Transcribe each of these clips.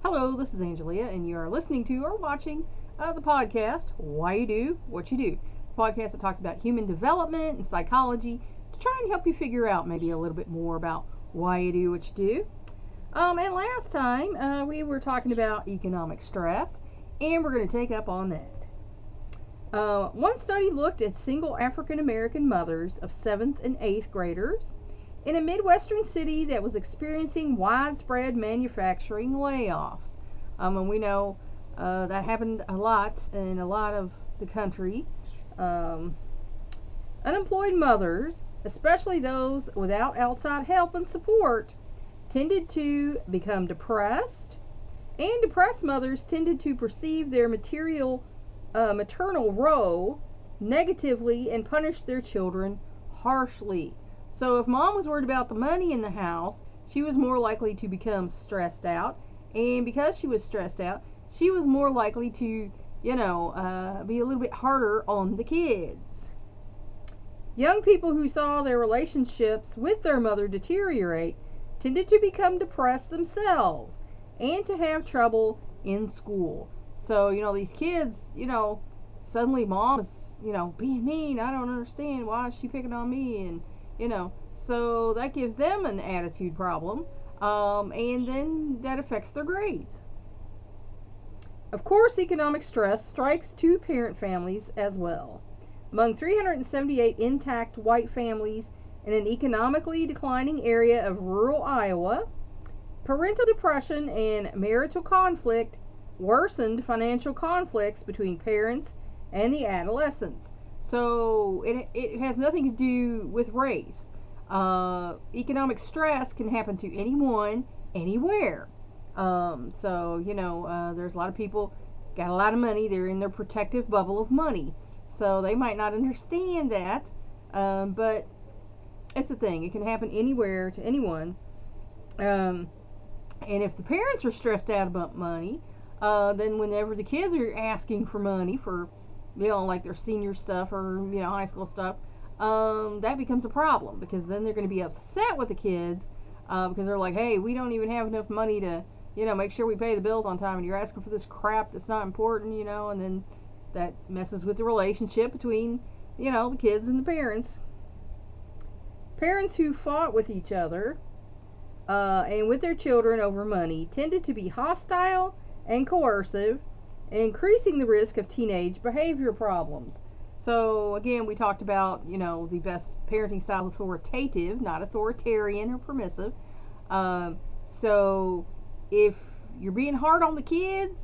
Hello, this is Angelia, and you are listening to or watching the podcast, Why You Do What You Do. The podcast that talks about human development and psychology to try and help you figure out maybe a little bit more about why you do what you do. And last time we were talking about economic stress, and we're going to take up on that. One study looked at single African American mothers of 7th and 8th graders in a Midwestern city that was experiencing widespread manufacturing layoffs. And we know that happened a lot in a lot of the country. Unemployed mothers, especially those without outside help and support, tended to become depressed, and depressed mothers tended to perceive their maternal role negatively and punish their children harshly. So if mom was worried about the money in the house, she was more likely to become stressed out. And because she was stressed out, she was more likely to, be a little bit harder on the kids. Young people who saw their relationships with their mother deteriorate tended to become depressed themselves and to have trouble in school. So, these kids, suddenly mom is, being mean. I don't understand. Why is she picking on me? And so that gives them an attitude problem, and then that affects their grades. Of course, economic stress strikes two-parent families as well. Among 378 intact white families in an economically declining area of rural Iowa, parental depression and marital conflict worsened financial conflicts between parents and the adolescents. So it has nothing to do with race. Economic stress can happen to anyone, anywhere. There's a lot of people got a lot of money. They're in their protective bubble of money. So they might not understand that. But it's a thing. It can happen anywhere to anyone. And if the parents are stressed out about money, then whenever the kids are asking for money for like their senior stuff or, high school stuff, that becomes a problem because then they're going to be upset with the kids because they're like, hey, we don't even have enough money to, make sure we pay the bills on time, and you're asking for this crap that's not important, and then that messes with the relationship between, the kids and the parents. Parents who fought with each other and with their children over money tended to be hostile and coercive, increasing the risk of teenage behavior problems. So again, we talked about, the best parenting style is authoritative, not authoritarian or permissive. So if you're being hard on the kids,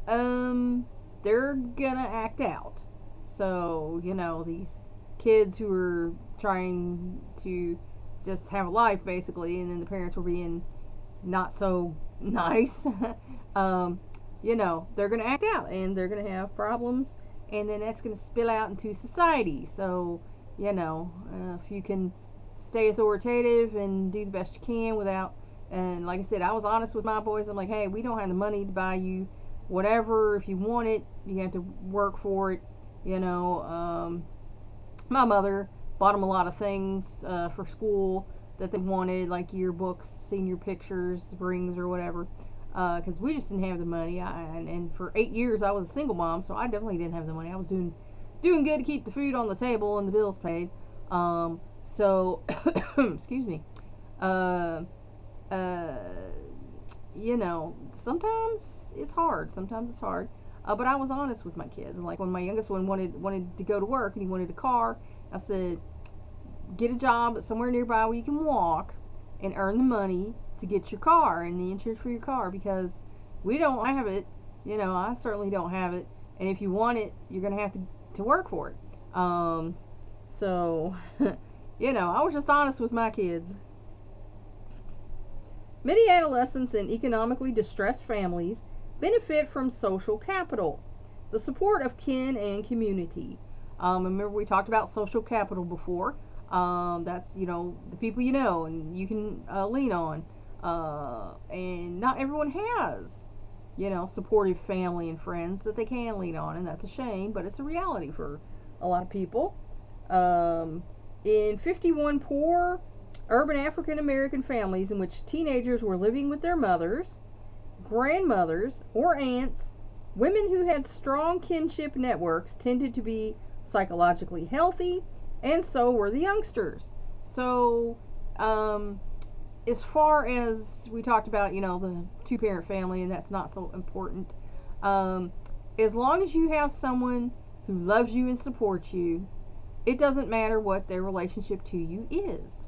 they're gonna act out. So, these kids who are trying to just have a life basically, and then the parents were being not so nice, they're going to act out and they're going to have problems, and then that's going to spill out into society. So, if you can stay authoritative and do the best you can without, and like I said, I was honest with my boys. I'm like, hey, we don't have the money to buy you whatever. If you want it, you have to work for it. My mother bought them a lot of things for school that they wanted, like yearbooks, senior pictures, rings, or whatever. Because we just didn't have the money. And for 8 years I was a single mom, so I definitely didn't have the money. I was doing good to keep the food on the table and the bills paid. Excuse me. Sometimes it's hard. But I was honest with my kids. And like when my youngest one wanted to go to work and he wanted a car, I said, get a job somewhere nearby where you can walk and earn the money to get your car and the insurance for your car, because we don't have it. I certainly don't have it, and if you want it, you're gonna have to work for it. I was just honest with my kids. Many adolescents in economically distressed families benefit from social capital, the support of kin and community. Remember we talked about social capital before. That's the people and you can lean on. And not everyone has, supportive family and friends that they can lean on, and that's a shame, but it's a reality for a lot of people. In 51 poor urban African American families in which teenagers were living with their mothers, grandmothers or aunts, women who had strong kinship networks tended to be psychologically healthy, and so were the youngsters. So, as far as we talked about, the two-parent family, and that's not so important. As long as you have someone who loves you and supports you, it doesn't matter what their relationship to you is.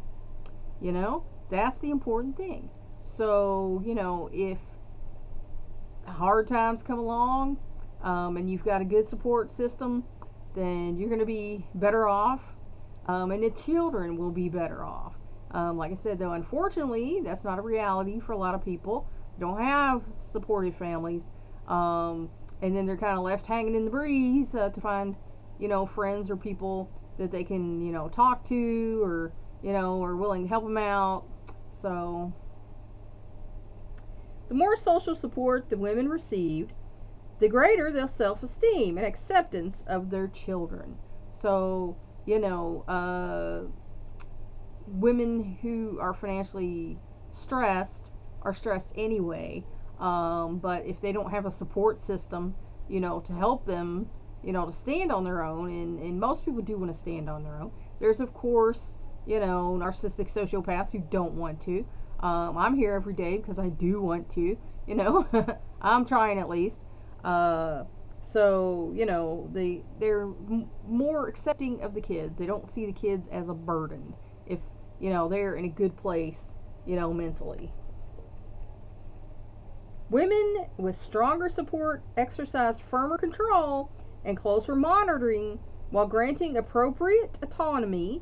That's the important thing. So, if hard times come along, and you've got a good support system, then you're going to be better off, and the children will be better off. Like I said, though, unfortunately, that's not a reality for a lot of people. They don't have supportive families, and then they're kind of left hanging in the breeze to find, friends or people that they can, talk to, or are willing to help them out. So, the more social support the women received, the greater their self-esteem and acceptance of their children. So, women who are financially stressed are stressed anyway. But if they don't have a support system, to help them, to stand on their own, and most people do want to stand on their own. There's, of course, narcissistic sociopaths who don't want to. I'm here every day because I do want to, I'm trying at least. So, they're more accepting of the kids. They don't see the kids as a burden if, they're in a good place, mentally. Women with stronger support exercised firmer control and closer monitoring while granting appropriate autonomy,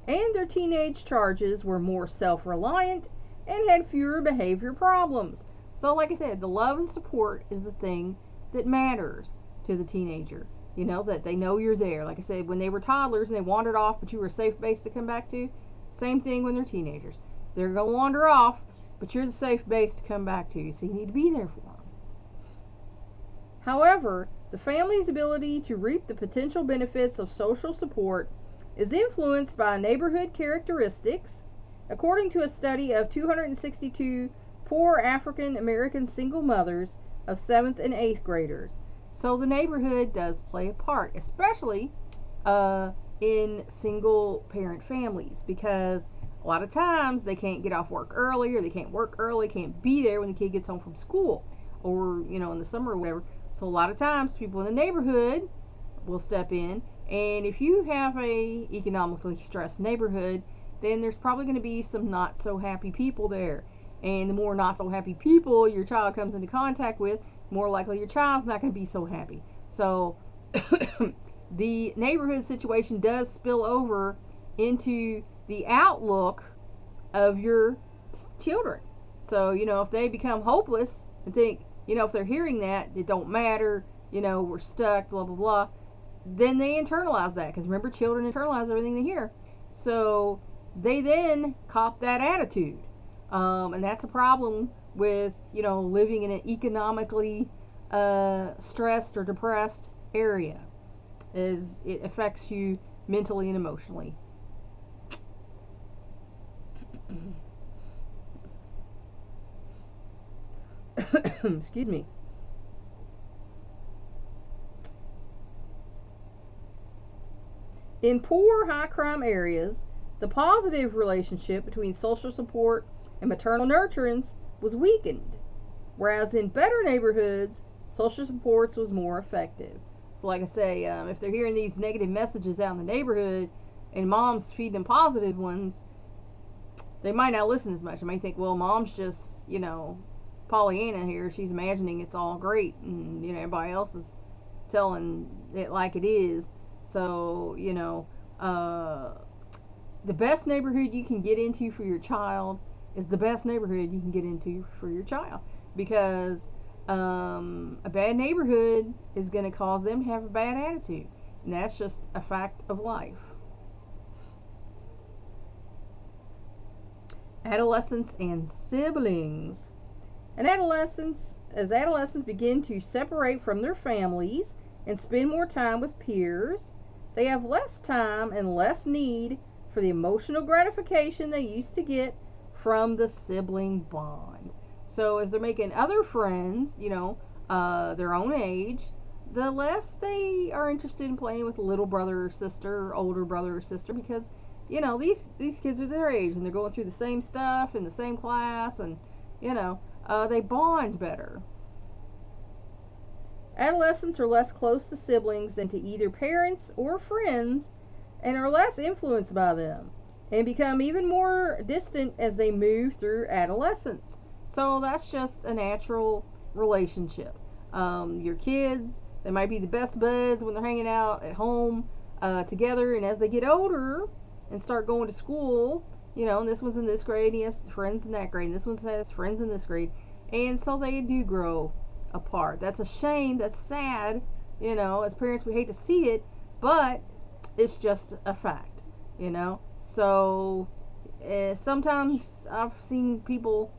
and their teenage charges were more self-reliant and had fewer behavior problems. So, like I said, the love and support is the thing that matters to the teenager. That they know you're there. Like I said, when they were toddlers and they wandered off, but you were a safe base to come back to, same thing when they're teenagers. They're going to wander off, but you're the safe base to come back to, so you need to be there for them. However, the family's ability to reap the potential benefits of social support is influenced by neighborhood characteristics, according to a study of 262 poor African American single mothers of 7th and 8th graders. So the neighborhood does play a part, especially in single parent families, because a lot of times they can't get off work early, or they can't work early, can't be there when the kid gets home from school, or in the summer or whatever. So a lot of times people in the neighborhood will step in, and if you have a economically stressed neighborhood, then there's probably going to be some not so happy people there. And the more not so happy people your child comes into contact with, more likely your child's not going to be so happy. So the neighborhood situation does spill over into the outlook of your children. So, if they become hopeless and think, if they're hearing that, it don't matter, we're stuck, blah, blah, blah, then they internalize that. Because remember, children internalize everything they hear. So they then cop that attitude. And that's a problem with, living in an economically stressed or depressed area, is it affects you mentally and emotionally. Excuse me. In poor, high crime areas, the positive relationship between social support and maternal nurturance was weakened, whereas in better neighborhoods, social supports was more effective. So, like I say, if they're hearing these negative messages out in the neighborhood, and mom's feeding them positive ones, they might not listen as much. They might think, well, mom's just, Pollyanna here. She's imagining it's all great, and everybody else is telling it like it is. So, the best neighborhood you can get into for your child is the best neighborhood you can get into for your child, because a bad neighborhood is going to cause them to have a bad attitude, and that's just a fact of life. Adolescents and siblings. As adolescents begin to separate from their families and spend more time with peers, they have less time and less need for the emotional gratification they used to get from the sibling bond. So as they're making other friends, their own age, the less they are interested in playing with little brother or sister or older brother or sister, because these kids are their age and they're going through the same stuff in the same class, and they bond better. Adolescents are less close to siblings than to either parents or friends, and are less influenced by them, and become even more distant as they move through adolescence. So that's just a natural relationship. Your kids, they might be the best buds when they're hanging out at home together, and as they get older and start going to school, and this one's in this grade, he has friends in that grade, and this one has friends in this grade, and so they do grow apart. That's a shame. That's sad. As parents, we hate to see it, but it's just a fact. So sometimes I've seen people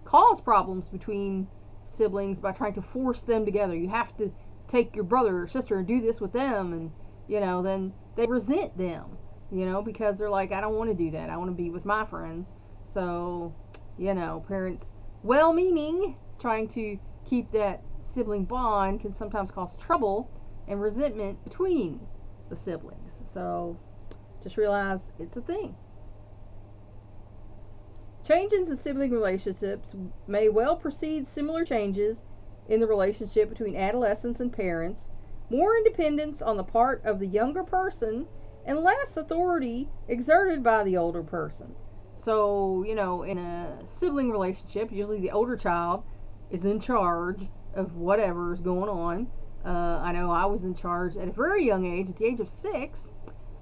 cause problems between siblings by trying to force them together. You have to take your brother or sister and do this with them, and then they resent them, because they're like, I don't want to do that. I want to be with my friends. So, parents, well-meaning, trying to keep that sibling bond can sometimes cause trouble and resentment between the siblings. So, just realize it's a thing. Changes in sibling relationships may well precede similar changes in the relationship between adolescents and parents, more independence on the part of the younger person, and less authority exerted by the older person. So, in a sibling relationship, usually the older child is in charge of whatever's going on. I know I was in charge at a very young age. At the age of 6,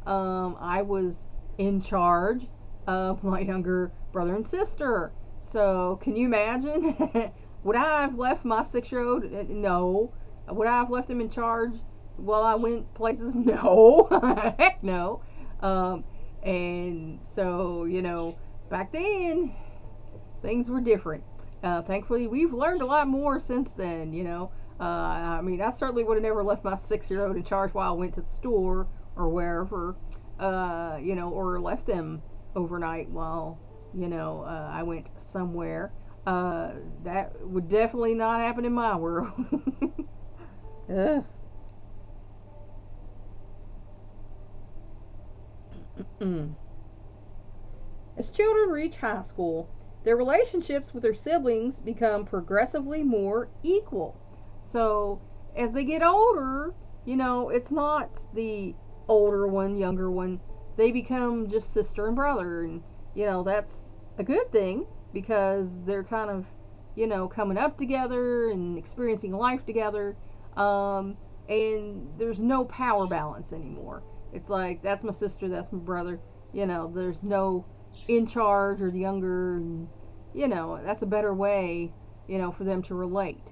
I was in charge of my younger brother and sister. So, can you imagine? Would I have left my 6-year-old? No. Would I have left him in charge while I went places? No. Heck no. And so, back then, things were different. Thankfully, we've learned a lot more since then, I certainly would have never left my 6-year-old in charge while I went to the store or wherever, or left them overnight while, I went somewhere. That would definitely not happen in my world. As children reach high school, their relationships with their siblings become progressively more equal. So, as they get older, it's not the older one, younger one. They become just sister and brother, and that's a good thing because they're kind of, coming up together and experiencing life together. And there's no power balance anymore. It's like, that's my sister, that's my brother. There's no in charge or the younger, and, that's a better way, for them to relate.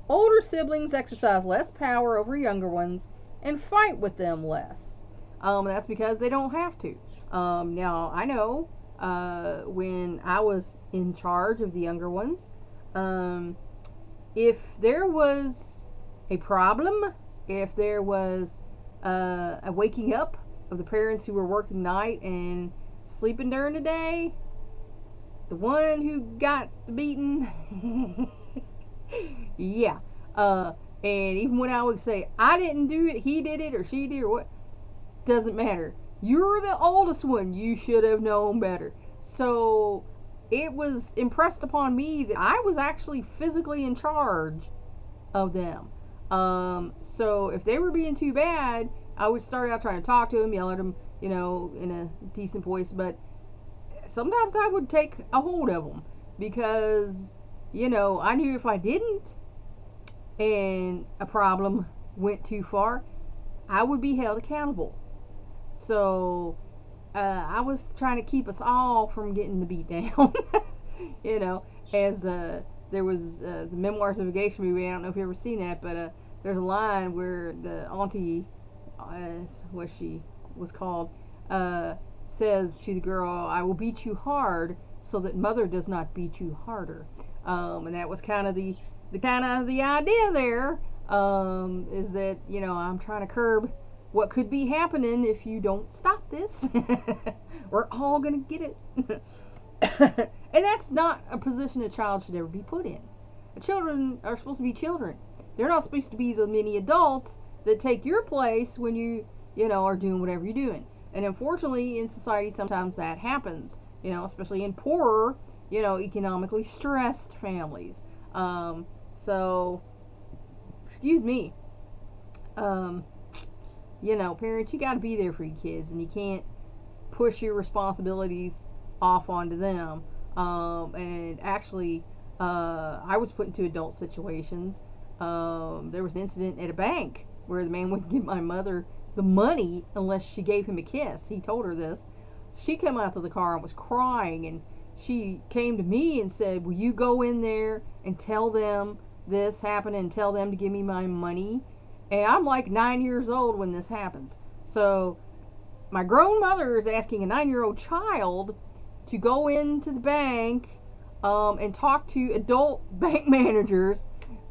Older siblings exercise less power over younger ones and fight with them less. That's because they don't have to. Now, I know when I was in charge of the younger ones, if there was a problem, if there was a waking up of the parents who were working night and sleeping during the day, the one who got the beating, yeah. And even when I would say, I didn't do it, he did it, or she did, or what, doesn't matter. You're the oldest one. You should have known better. So it was impressed upon me that I was actually physically in charge of them. So if they were being too bad, I would start out trying to talk to them, yell at them, in a decent voice. But sometimes I would take a hold of them because, I knew if I didn't and a problem went too far, I would be held accountable. So I was trying to keep us all from getting the beat down. As there was the Memoirs of a Geisha movie. I don't know if you've ever seen that, but there's a line where the auntie, what she was called, says to the girl, "I will beat you hard so that mother does not beat you harder." And that was kind of the idea there, is that I'm trying to curb what could be happening if you don't stop this. We're all gonna get it. And that's not a position a child should ever be put in. Children are supposed to be children. They're not supposed to be the mini adults that take your place when you know, are doing whatever you're doing. And unfortunately, in society, sometimes that happens. You know, especially in poorer, you know, economically stressed families. So, excuse me. You know, parents, you got to be there for your kids, and you can't push your responsibilities off onto them. And actually, I was put into adult situations. There was an incident at a bank where the man wouldn't give my mother the money unless she gave him a kiss. He told her this. She came out to the car and was crying, and she came to me and said, will you go in there and tell them this happened and tell them to give me my money? And I'm like 9 years old when this happens. So my grown mother is asking a 9-year-old child to go into the bank and talk to adult bank managers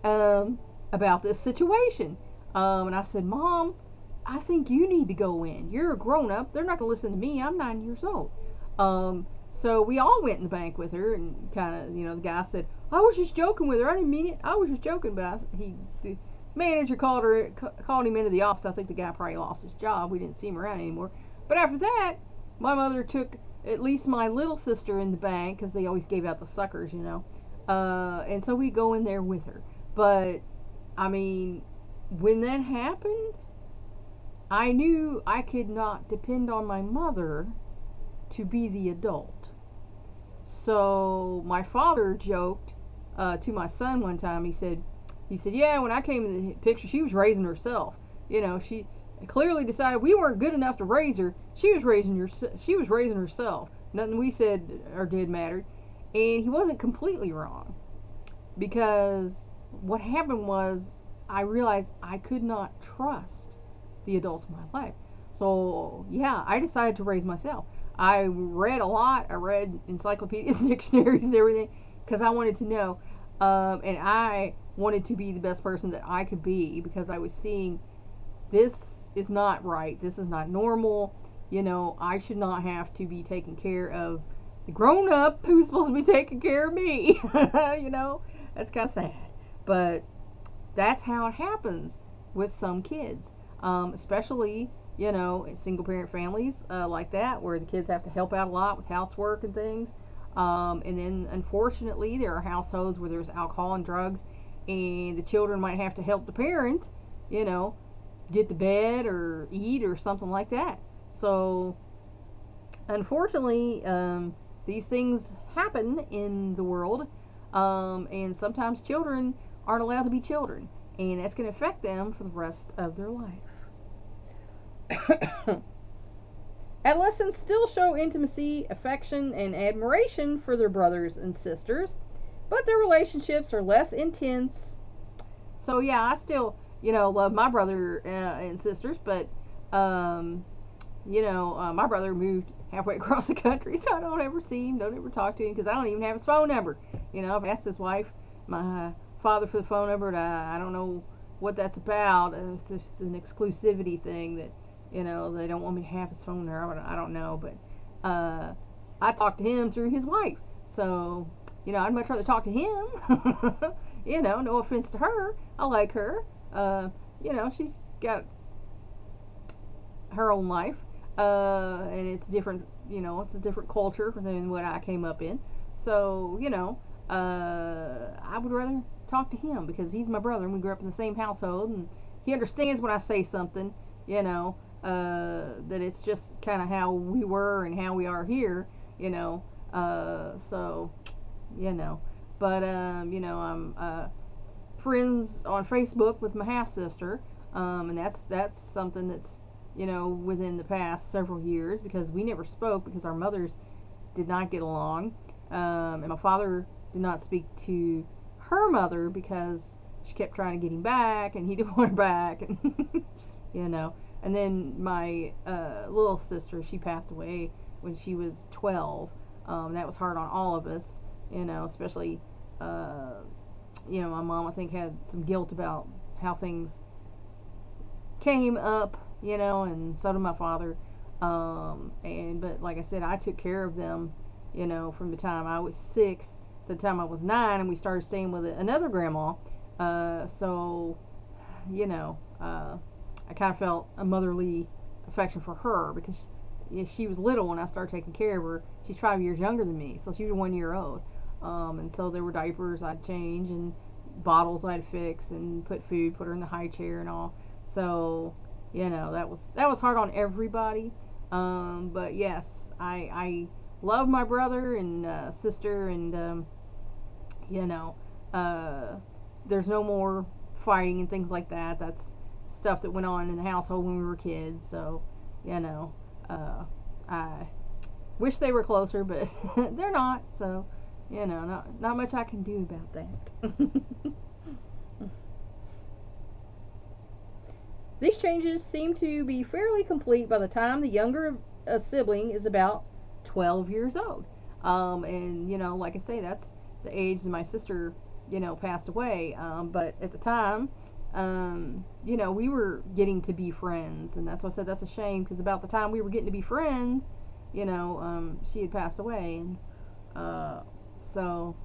about this situation. And I said, Mom, I think you need to go in. You're a grown up. They're not going to listen to me. I'm 9 years old. So we all went in the bank with her, and kind of, you know, the guy said, I was just joking with her. I didn't mean it. I was just joking. But the manager called him into the office. I think the guy probably lost his job. We didn't see him around anymore. But after that, my mother took at least my little sister in the bank, because they always gave out the suckers, you know. And so we go in there with her. But, I mean, when that happened, I knew I could not depend on my mother to be the adult. So my father joked to my son one time. He said, yeah, when I came in the picture, she was raising herself. You know, she clearly decided we weren't good enough to raise her. She was raising herself. Nothing we said or did mattered. And he wasn't completely wrong, because what happened was I realized I could not trust the adults in my life. So yeah, I decided to raise myself. I read a lot. I read encyclopedias, dictionaries, everything, because I wanted to know. And I wanted to be the best person that I could be, because I was seeing this is not right. This is not normal. You know, I should not have to be taking care of the grown up who's supposed to be taking care of me. You know, that's kind of sad. But that's how it happens with some kids. Especially, you know, in single parent families like that, where the kids have to help out a lot with housework and things. And then, unfortunately, there are households where there's alcohol and drugs, and the children might have to help the parent, you know, get to bed or eat or something like that. So, unfortunately, these things happen in the world, and sometimes children aren't allowed to be children, and that's going to affect them for the rest of their life. Adolescents still show intimacy, affection, and admiration for their brothers and sisters, but their relationships are less intense. So yeah, I still, you know, love my brother and sisters, but you know, my brother moved halfway across the country, so I don't ever see him, don't ever talk to him, because I don't even have his phone number. You know, I've asked his wife, my father, for the phone number, and I don't know what that's about. It's just an exclusivity thing that, you know, they don't want me to have his phone number. I don't know, but I talk to him through his wife. So, you know, I'd much rather talk to him. You know, no offense to her. I like her. You know, she's got her own life. And it's different, you know, it's a different culture than what I came up in. So, you know, I would rather talk to him, because he's my brother and we grew up in the same household, and he understands when I say something, you know, that it's just kind of how we were and how we are here, you know. So, you know, but, you know, I'm friends on Facebook with my half-sister, and that's something that's, you know, within the past several years, because we never spoke because our mothers did not get along, and my father did not speak to her mother because she kept trying to get him back, and he didn't want her back, and you know. And then my little sister, she passed away when she was 12. That was hard on all of us, you know, especially, you know, my mom, I think, had some guilt about how things came up and so did my father. But like I said, I took care of them, from the time I was 6 to the time I was 9, and we started staying with another grandma. So, I kind of felt a motherly affection for her because she was little when I started taking care of her. She's 5 years younger than me, so she was 1 year old. And so there were diapers I'd change and bottles I'd fix and put her in the high chair and all. So, that was hard on everybody. But yes, I love my brother and sister, and you know, uh, there's no more fighting and things like that. That's stuff that went on in the household when we were kids. So, you know, I wish they were closer, but they're not. So, not much I can do about that. These changes seem to be fairly complete by the time the younger sibling is about 12 years old. And, like I say, that's the age that my sister, passed away. But at the time, we were getting to be friends. And that's why I said that's a shame, because about the time we were getting to be friends, she had passed away. And so,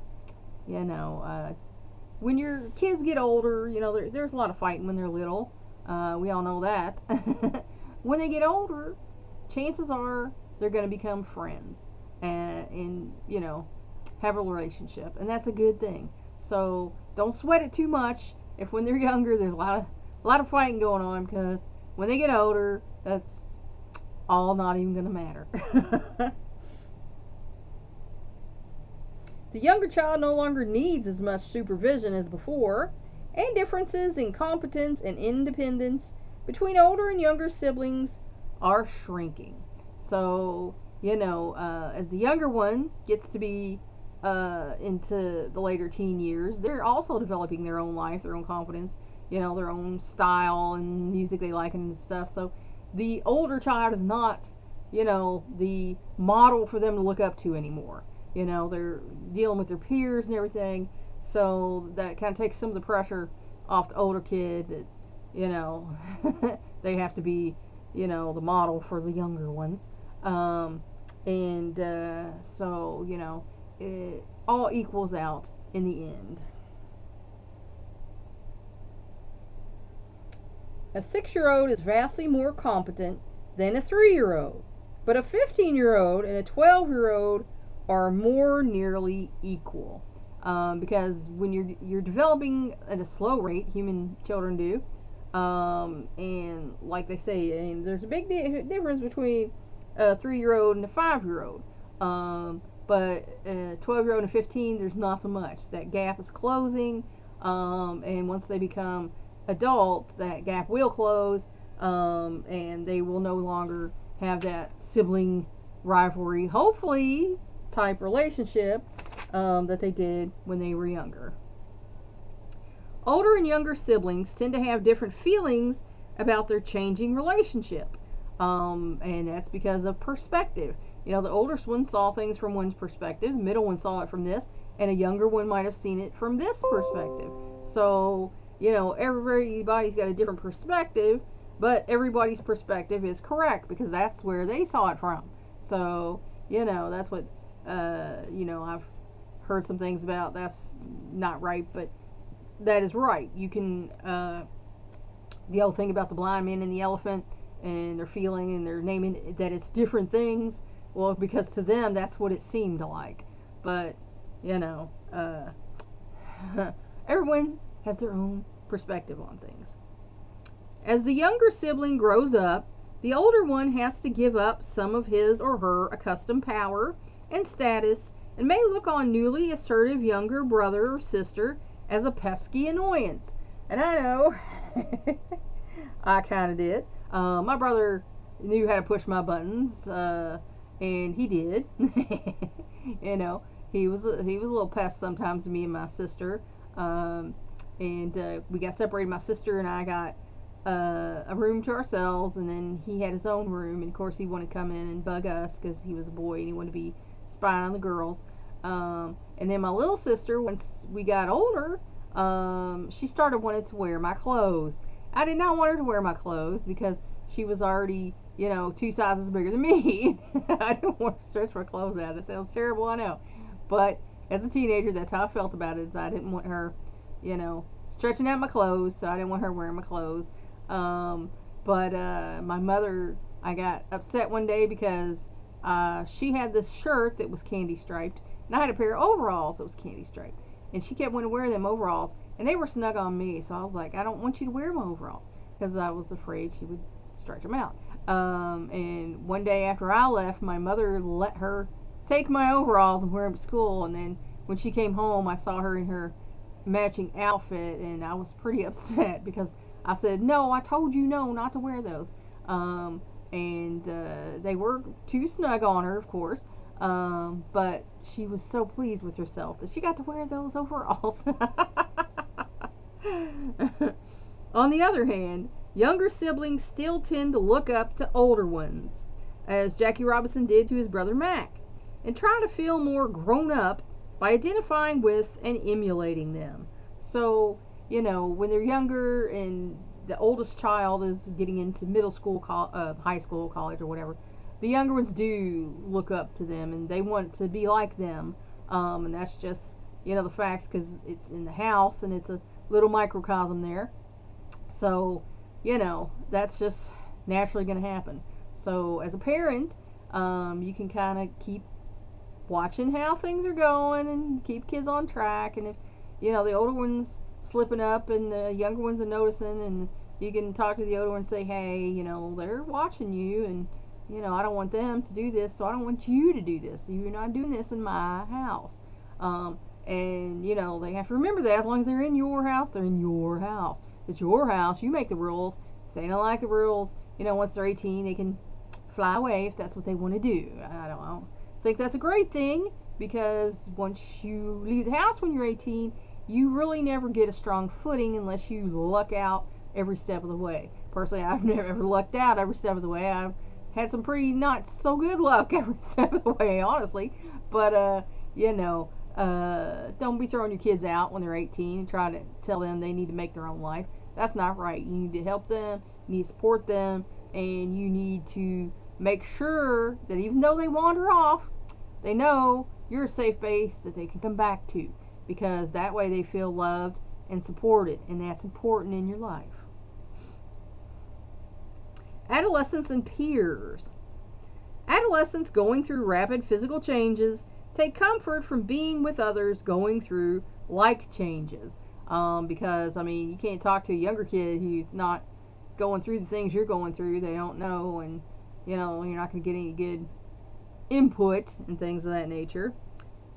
when your kids get older, there's a lot of fighting when they're little. We all know that. When they get older, chances are they're going to become friends and have a relationship, and that's a good thing. So don't sweat it too much if when they're younger there's a lot of fighting going on, because when they get older, that's all not even going to matter. The younger child no longer needs as much supervision as before, and differences in competence and independence between older and younger siblings are shrinking. So, as the younger one gets to be into the later teen years, they're also developing their own life, their own confidence, their own style and music they like and stuff. So the older child is not, the model for them to look up to anymore. They're dealing with their peers and everything. So that kind of takes some of the pressure off the older kid that, they have to be, the model for the younger ones. So, it all equals out in the end. A 6-year-old is vastly more competent than a 3-year-old, but a 15-year-old and a 12-year-old are more nearly equal. Because when you're developing at a slow rate, human children do, and like they say, and there's a big difference between a 3-year-old and a 5-year-old. But a 12-year-old and a 15, there's not so much. That gap is closing, and once they become adults, that gap will close, and they will no longer have that sibling rivalry, hopefully, type relationship that they did when they were younger. Older and younger siblings tend to have different feelings about their changing relationship, and that's because of perspective. The oldest one saw things from one's perspective, the middle one saw it from this, and a younger one might have seen it from this perspective. So, everybody's got a different perspective, but everybody's perspective is correct because that's where they saw it from. So, that's what, I've heard some things about that's not right, but that is right. You can, the old thing about the blind man and the elephant, and they're feeling and they're naming that it's different things. Well, because to them that's what it seemed like. But, everyone has their own perspective on things. As the younger sibling grows up, the older one has to give up some of his or her accustomed power and status, and may look on newly assertive younger brother or sister as a pesky annoyance. And I know, I kind of did. My brother knew how to push my buttons, and he did. He was a little pest sometimes to me and my sister. We got separated. My sister and I got a room to ourselves, and then he had his own room. And of course, he wanted to come in and bug us because he was a boy and he wanted to be spying on the girls. And then my little sister, once we got older, she started wanting to wear my clothes. I did not want her to wear my clothes because she was already, 2 sizes bigger than me. I didn't want to stretch my clothes out. That sounds terrible, I know. But as a teenager, that's how I felt about it. Is I didn't want her, stretching out my clothes, so I didn't want her wearing my clothes. But my mother, I got upset one day because she had this shirt that was candy striped, and I had a pair of overalls that was candy striped, and she kept wanting to wear them overalls, and they were snug on me, so I was like, I don't want you to wear my overalls, because I was afraid she would stretch them out. And one day after I left, my mother let her take my overalls and wear them to school, and then when she came home, I saw her in her matching outfit, and I was pretty upset because I said, no, I told you no, not to wear those. And they were too snug on her, of course, but she was so pleased with herself that she got to wear those overalls. On the other hand, younger siblings still tend to look up to older ones, as Jackie Robinson did to his brother Mac, and try to feel more grown up by identifying with and emulating them. So, when they're younger and the oldest child is getting into middle school, high school, college, or whatever, the younger ones do look up to them and they want to be like them. And that's just, the facts, because it's in the house and it's a little microcosm there. So, that's just naturally going to happen. So, as a parent, you can kind of keep watching how things are going and keep kids on track. And if, the older ones slipping up and the younger ones are noticing, and you can talk to the older ones and say, hey, they're watching you, and I don't want them to do this, so I don't want you to do this. You're not doing this in my house. And they have to remember that as long as they're in your house, they're in your house. It's your house. You make the rules. If they don't like the rules, once they're 18, they can fly away if that's what they want to do. I don't think that's a great thing, because once you leave the house when you're 18, you really never get a strong footing unless you luck out every step of the way. Personally, I've never ever lucked out every step of the way. I've had some pretty not so good luck every step of the way, honestly. But, don't be throwing your kids out when they're 18 and try to tell them they need to make their own life. That's not right. You need to help them, you need to support them, and you need to make sure that even though they wander off, they know you're a safe base that they can come back to, because that way they feel loved and supported, and that's important in your life. Adolescents and peers. Adolescents going through rapid physical changes take comfort from being with others going through like changes. Because, you can't talk to a younger kid who's not going through the things you're going through. They don't know, and, you're not going to get any good input and things of that nature.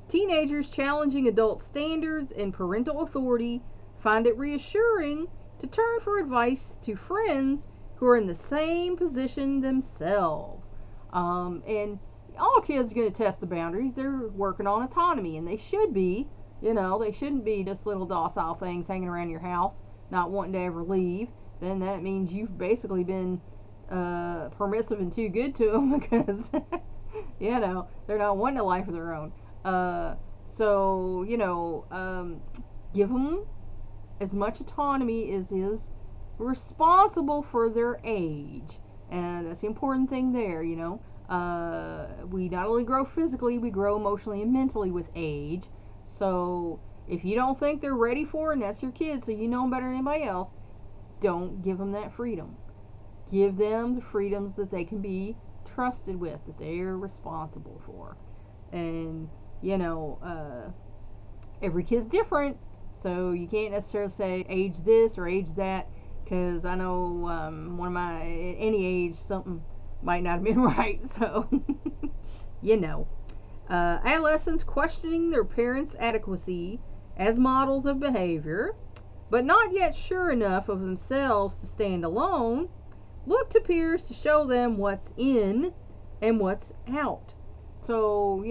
Teenagers challenging adult standards and parental authority find it reassuring to turn for advice to friends who are in the same position themselves. And all kids are going to test the boundaries. They're working on autonomy, and they should be. They shouldn't be just little docile things hanging around your house, not wanting to ever leave. Then that means you've basically been permissive and too good to them, because, they're not wanting a life of their own. Give them as much autonomy as is responsible for their age. And that's the important thing there, we not only grow physically, we grow emotionally and mentally with age. So if you don't think they're ready for it, and that's your kid, so you know them better than anybody else, don't give them that freedom. Give them the freedoms that they can be trusted with, that they're responsible for. And, every kid's different, so you can't necessarily say age this or age that, because I know at any age, something might not have been right, so, Adolescents questioning their parents' adequacy as models of behavior, but not yet sure enough of themselves to stand alone, look to peers to show them what's in and what's out. So,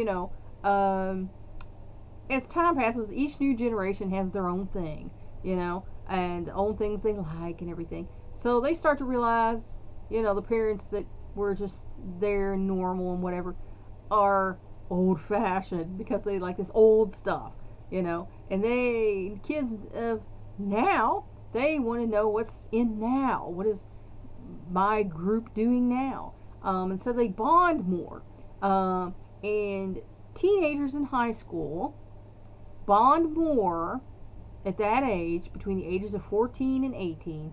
as time passes, each new generation has their own thing, and own things they like and everything. So they start to realize, the parents that were just there and normal and whatever are old-fashioned because they like this old stuff, and kids of now, they want to know what's in now, what is my group doing now? And so they bond more. And teenagers in high school bond more at that age, between the ages of 14 and 18,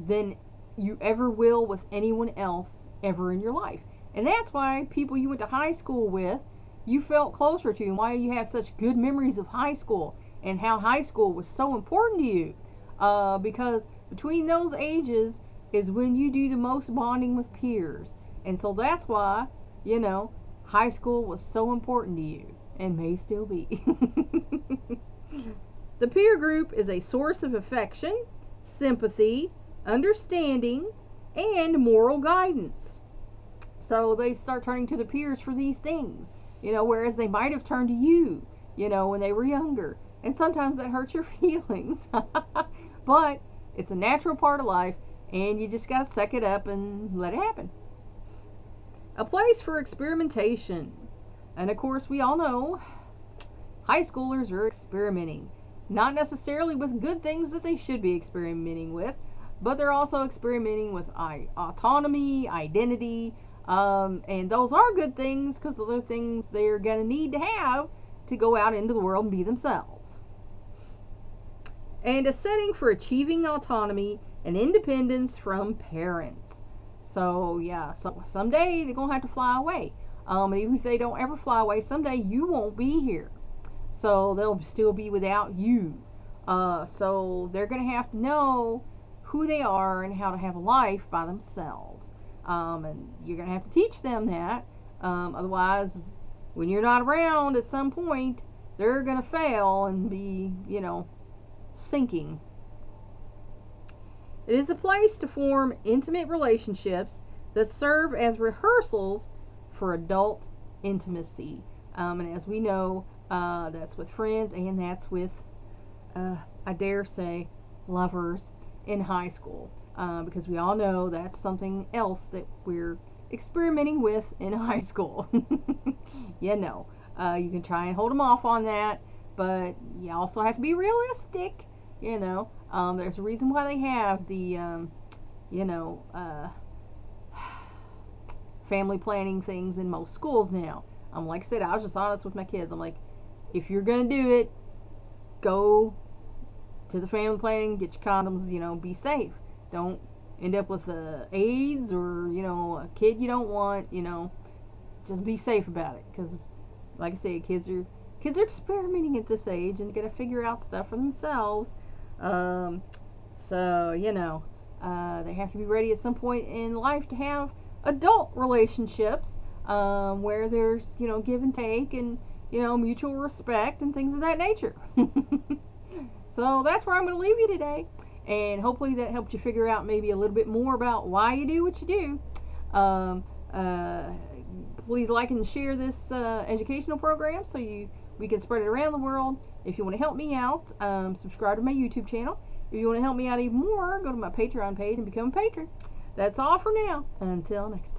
than you ever will with anyone else ever in your life. And that's why people you went to high school with, you felt closer to, and why you have such good memories of high school and how high school was so important to you. Because between those ages is when you do the most bonding with peers. And so that's why, high school was so important to you, and may still be. The peer group is a source of affection, sympathy, understanding, and moral guidance. So they start turning to the peers for these things, whereas they might have turned to you, when they were younger. And sometimes that hurts your feelings. But it's a natural part of life, and you just got to suck it up and let it happen. A place for experimentation. And of course, we all know high schoolers are experimenting. Not necessarily with good things that they should be experimenting with, but they're also experimenting with autonomy, identity, and those are good things because those are things they're going to need to have to go out into the world and be themselves. And a setting for achieving autonomy and independence from parents. So yeah, someday they're going to have to fly away. And even if they don't ever fly away, someday you won't be here. So they'll still be without you. So they're going to have to know who they are and how to have a life by themselves. And you're going to have to teach them that. Otherwise, when you're not around at some point, they're going to fail and be, sinking. It is a place to form intimate relationships that serve as rehearsals for adult intimacy. And as we know, that's with friends, and that's with, I dare say, lovers in high school. Because we all know that's something else that we're experimenting with in high school. You can try and hold them off on that, but you also have to be realistic. There's a reason why they have the, family planning things in most schools now. Like I said, I was just honest with my kids. I'm like, if you're going to do it, go to the family planning, get your condoms, be safe. Don't end up with AIDS or, a kid you don't want, just be safe about it. Because, like I say, kids are experimenting at this age and got to figure out stuff for themselves. They have to be ready at some point in life to have adult relationships where there's, give and take and, mutual respect and things of that nature. So that's where I'm going to leave you today. And hopefully that helped you figure out maybe a little bit more about why you do what you do. Please like and share this educational program so we can spread it around the world. If you want to help me out, subscribe to my YouTube channel. If you want to help me out even more, go to my Patreon page and become a patron. That's all for now. Until next time.